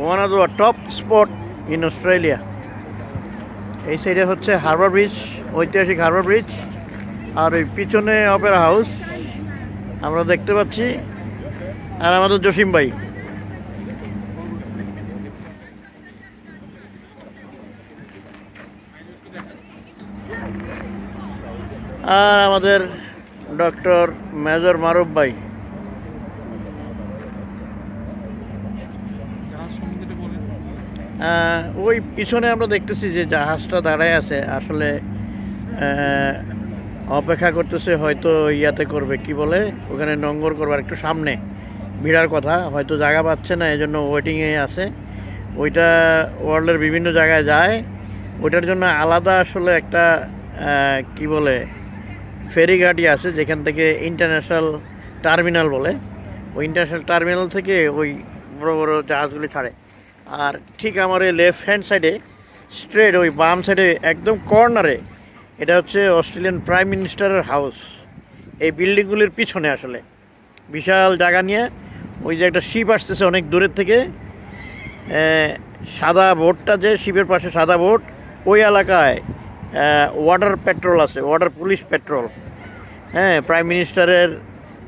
One of the top spot in Australia. এই সাইডে হচ্ছে হারবার ব্রিজ, ঐতিহাসিক হারবার ব্রিজ, আর ওই পিছনে অপেরা হাউস আমরা দেখতে পাচ্ছি, আর আমাদের জসিম ভাই। আর আমাদের ডক্টর মেজর মারুফ ভাই। ওই পিছনে আমরা দেখতেছি যে জাহাজটা দাঁড়ায় আছে, আসলে অপেক্ষা করতেছে, হয়তো ইয়াতে করবে, কি বলে ওখানে নোঙ্গর করবার একটু সামনে ভিড়ার কথা, হয়তো জায়গা পাচ্ছে না, এই জন্য ওয়েটিংয়ে আছে। ওইটা ওয়ার্ল্ডের বিভিন্ন জায়গায় যায়, ওইটার জন্য আলাদা আসলে একটা কি বলে ফেরিঘাটই আছে, যেখান থেকে ইন্টারন্যাশনাল টার্মিনাল বলে, ওই ইন্টারন্যাশনাল টার্মিনাল থেকে ওই বড় বড় জাহাজগুলি ছাড়ে। আর ঠিক আমার এই লেফট হ্যান্ড সাইডে স্ট্রেট ওই বাম সাইডে একদম কর্নারে এটা হচ্ছে অস্ট্রেলিয়ান প্রাইম মিনিস্টারের হাউস। এই বিল্ডিংগুলির পিছনে আসলে বিশাল জায়গা নিয়ে ওই যে একটা শিপ আসতেছে অনেক দূরের থেকে, সাদা বোটটা যে শিপের পাশে সাদা বোট, ওই এলাকায় ওয়াটার পেট্রোল আছে, ওয়াটার পুলিশ পেট্রোল। হ্যাঁ, প্রাইম মিনিস্টারের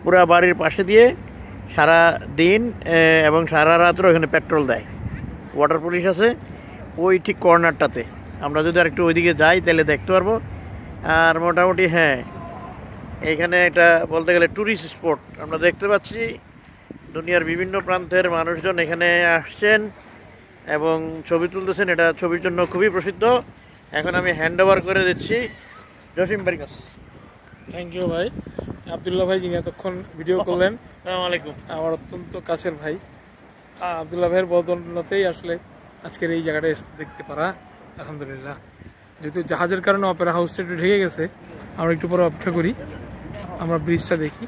পুরা বাড়ির পাশে দিয়ে সারা দিন এবং সারা রাত্র ওখানে পেট্রোল দেয়, ওয়াটার পুলিশ আছে ওই ঠিক কর্নারটাতে। আমরা যদি আর একটু ওইদিকে যাই তাহলে দেখতে পারবো। আর মোটামুটি হ্যাঁ, এইখানে এটা বলতে গেলে ট্যুরিস্ট স্পট আমরা দেখতে পাচ্ছি। দুনিয়ার বিভিন্ন প্রান্তের মানুষজন এখানে আসছেন এবং ছবি তুলতেছেন, এটা ছবির জন্য খুবই প্রসিদ্ধ। এখন আমি হ্যান্ড ওভার করে দিচ্ছি জসিম ভাইয়ের কাছে। থ্যাংক ইউ ভাই। আবদুল্লাহ ভাই, যিনি এতক্ষণ ভিডিও করলেন, আসসালামু আলাইকুম। আমার অত্যন্ত কাছের ভাই। আবদুল্লাহ ভাইয়ের বদৌলতেই আসলে আজকের এই জায়গাটা দেখতে পারা, আলহামদুলিল্লাহ। যেহেতু জাহাজের কারণে অপেরা হাউসটা একটু ঢেকে গেছে, আমরা একটু পরে অপেক্ষা করি, আমরা ব্রিজটা দেখি।